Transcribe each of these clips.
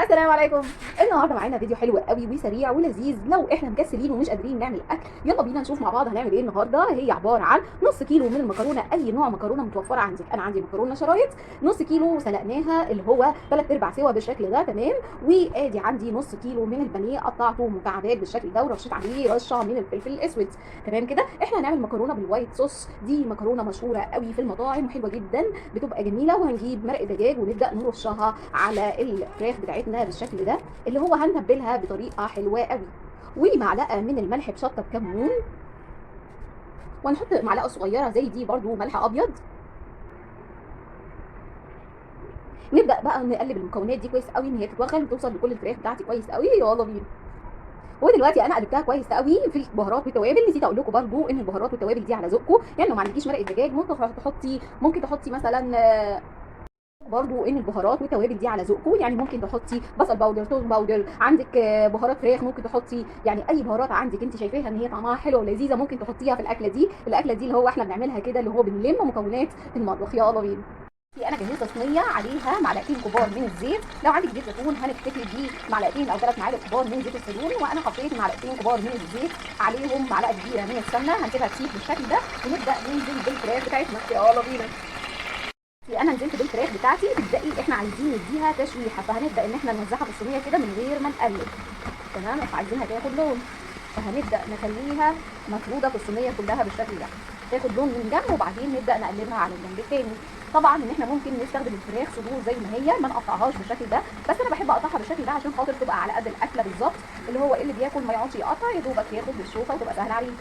السلام عليكم. النهارده معانا فيديو حلو قوي وسريع ولذيذ. لو احنا مكسلين ومش قادرين نعمل اكل، يلا بينا نشوف مع بعض هنعمل ايه النهارده. هي عباره عن نص كيلو من المكرونه، اي نوع مكرونه متوفره عندك. انا عندي مكرونه شرايط نص كيلو سلقناها اللي هو 3/4 سوا بالشكل ده، تمام. وادي عندي نص كيلو من البانيه قطعته مكعبات بالشكل ده ورشيت عليه رشه من الفلفل الاسود، تمام كده. احنا هنعمل مكرونه بالوايت صوص، دي مكرونه مشهوره قوي في المطاعم وحلوه جدا، بتبقى جميله. وهنجيب مرق دجاج ونبدا نرشها على الفراخ بتاعتنا بالشكل ده، اللي هو هنتبلها بطريقه حلوه قوي. ومعلقه من الملح بشطه بكمون، وهنحط معلقه صغيره زي دي برضو ملح ابيض. نبدا بقى نقلب المكونات دي كويس قوي ان هي تتوغل وتوصل لكل الفراخ بتاعتي كويس قوي. يلا بينا. ودلوقتي انا قلبتها كويس قوي في البهارات والتوابل. نسيت اقول لكم برضو ان البهارات والتوابل دي على ذوقكم، يعني لو ما عندكيش مرق الدجاج ممكن تحطي مثلا برضو ان البهارات والتوابل دي على ذوقكم، يعني ممكن تحطي بصل باودر، توم باودر، عندك بهارات فراخ ممكن تحطي، يعني اي بهارات عندك انت شايفاها ان هي طعمها حلو ولذيذه ممكن تحطيها في الاكله دي. اللي هو احنا بنعملها كده، اللي هو بنلم مكونات المطبخ. يلا بينا. انا جهزت صينيه عليها معلقتين كبار من الزيت. لو عندك زيت زيتون هنكتفي بيه معلقتين او 3 معالق كبار من زيت الزيتون، وانا حطيت معلقتين كبار من الزيت عليهم معلقه كبيره من السمنه. هنسيبها تسيح بالشكل ده ونبدا ننزل بالفراخ بتاعتنا. يلا بينا. انا نزلت بالفراخ بتاعتي. تبداي احنا عايزين نديها تشويحه، فهنبدا ان احنا نوزعها في الصينيه كده من غير ما نقلب، تمام. احنا عايزينها تاخد لون، فهنبدا نخليها مفروده في الصينيه كلها بالشكل ده، تاخد لون من جنب وبعدين نبدا نقلبها على الجنب التاني. طبعا ان احنا ممكن نستخدم الفراخ صدور زي ما هي، ما نقطعهاش بالشكل ده، بس انا بحب اقطعها بالشكل ده عشان خاطر تبقى على قد الاكله بالظبط، اللي هو اللي بياكل ما يقعدش يقطع، يا دوبك ياخد بالشوكه وتبقى سهله عليه.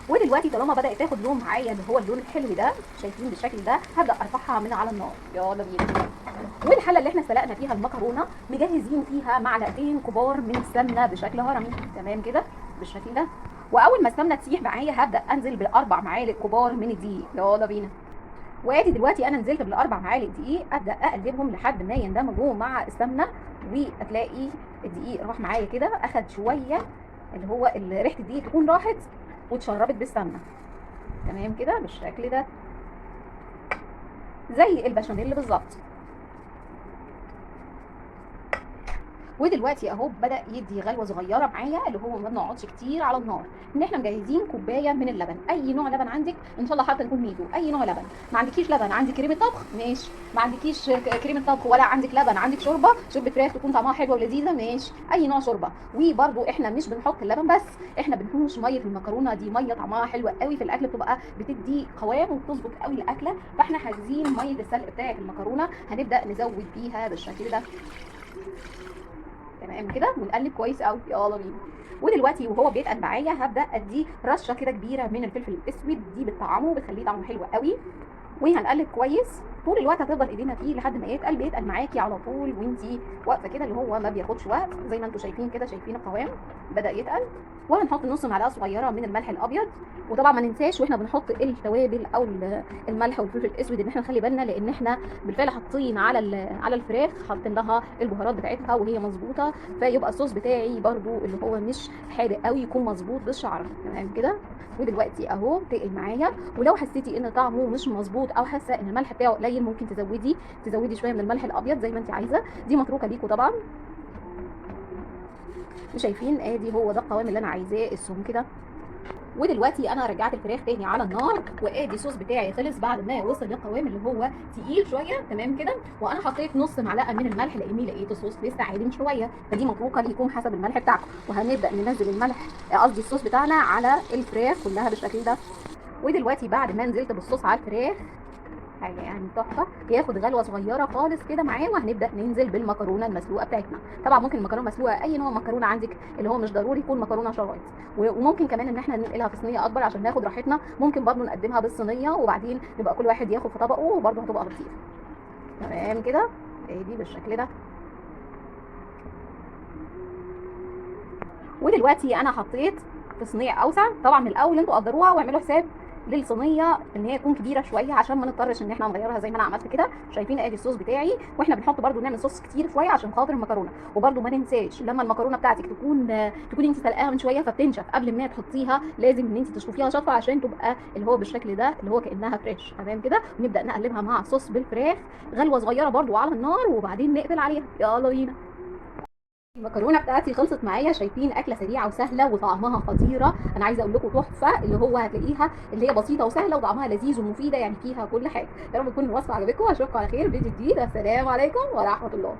ودلوقتي طالما بدات تاخد لون معايا اللي هو اللون الحلو ده، شايفين بالشكل ده، هبدا ارفعها من على النار. يلا بينا. والحله اللي احنا سلقنا فيها المكرونه مجهزين فيها معلقتين كبار من السمنه بشكل هرمي، تمام كده بالشكل ده. واول ما السمنه تسيح معايا هبدا انزل ب4 معالق كبار من الدقيق. يلا بينا. وادي دلوقتي انا نزلت بال4 معالق دقيق، ابدا اقلبهم لحد ما يندمجوا مع السمنه، وهتلاقي الدقيق راح معايا كده، اخد شويه اللي هو ريحه الدقيق تكون راحت واتشربت بالسمنه، تمام كده بالشكل ده، زي البشاميل بالظبط. ودلوقتي اهو بدا يدي غلوه صغيره معايا، اللي هو ما بنقعدش كتير على النار. ان احنا مجهزين كوبايه من اللبن، اي نوع لبن عندك ان شاء الله، حتى نكون ميدو، اي نوع لبن. ما عندكيش لبن، عندك كريمه طبخ ماشي. ما عندكيش كريمه طبخ ولا عندك لبن، عندك شوربه فراخ تكون طعمها حلوه ولذيذه ماشي، اي نوع شوربه. وبرده احنا مش بنحط اللبن بس، احنا بنحوش ميه المكرونه دي، ميه طعمها حلوه قوي في الاكل، بتبقى بتدي قوام وبتظبط قوي الاكله. فاحنا حاجزين ميه السلق بتاعه المكرونه، هنبدا نزود بيها بالشكل ده، تمام كده، ونقلب كويس قوي. يلا بينا. ودلوقتي وهو بيتقل معايا هبدا ادي رشه كده كبيره من الفلفل الاسود، دي بتطعمه بتخليه طعمه حلو قوي. وهنقلب كويس طول الوقت، هتفضل ايدينا فيه لحد ما بيتقل معاكي على طول وانتي واقفه كده، اللي هو ما بياخدش وقت زي ما انتم شايفين كده، شايفين القوام بدا يتقل. وهنحط نص معلقه صغيره من الملح الابيض. وطبعا ما ننساش واحنا بنحط التوابل او الملح والفلفل الاسود ان احنا نخلي بالنا، لان احنا بالفعل حاطين على الفراخ، حاطين لها البهارات بتاعتها وهي مظبوطه، فيبقى الصوص بتاعي برده اللي هو مش حادق قوي، يكون مظبوط بالشعره، تمام كده. ودلوقتي اهو تقل معايا. ولو حسيتي ان طعمه مش مظبوط او حاسه ان الملح بتاعه قليل، ممكن تزودي شويه من الملح الابيض زي ما انت عايزه، دي متروكه ليكوا طبعا. وشايفين ادي هو ده القوام اللي انا عايزاه، السهم كده. ودلوقتي انا رجعت الفراخ تاني على النار، وادي الصوص بتاعي خلص بعد ما وصل للقوام اللي هو تقيل شويه، تمام كده. وانا حطيت نص معلقه من الملح لاني لقيت الصوص لسه عادم شويه، فدي متروكه ليكم حسب الملح بتاعكم. وهنبدا ننزل الملح، قصدي الصوص بتاعنا، على الفراخ كلها بالشكل ده. ودلوقتي بعد ما نزلت بالصوص على الفراخ، حاجه يعني تحفه، ياخد غلوه صغيره خالص كده معاه، وهنبدا ننزل بالمكرونه المسلوقه بتاعتنا. طبعا ممكن المكرونه المسلوقه اي نوع مكرونه عندك، اللي هو مش ضروري يكون مكرونه شرايط. وممكن كمان ان احنا ننقلها في صينيه اكبر عشان ناخد راحتنا، ممكن برضو نقدمها بالصينيه وبعدين نبقى كل واحد ياخد في طبقه، وبرضو هتبقى لطيفه، تمام كده. دي بالشكل ده. ودلوقتي انا حطيت في صينيه اوسع. طبعا من الاول انتوا قدروها واعملوا حساب للصينيه ان هي تكون كبيره شويه، عشان ما نضطرش ان احنا نغيرها زي ما انا عملت كده. شايفين ادي الصوص بتاعي، واحنا بنحط برده نعمل صوص كتير شويه عشان خاطر المكرونه. وبرده ما ننساش لما المكرونه بتاعتك تكوني انت سلقاها من شويه فبتنشف، قبل ما تحطيها لازم ان انت تشطفيها شطفه عشان تبقى اللي هو بالشكل ده، اللي هو كانها فريش، تمام كده. ونبدا نقلبها مع الصوص بالفراخ غلوه صغيره برده على النار، وبعدين نقفل عليها. يلا بينا. المكرونه بتاعتي خلصت معايا. شايفين اكله سريعه وسهله وطعمها خطيره. انا عايزه اقول لكم تحفه، اللي هو هتلاقيها اللي هي بسيطه وسهله وطعمها لذيذ ومفيده، يعني فيها كل حاجه. يا رب تكون الوصفه عجبتكم. اشوفكم على خير في فيديو جديد. والسلام عليكم ورحمه الله.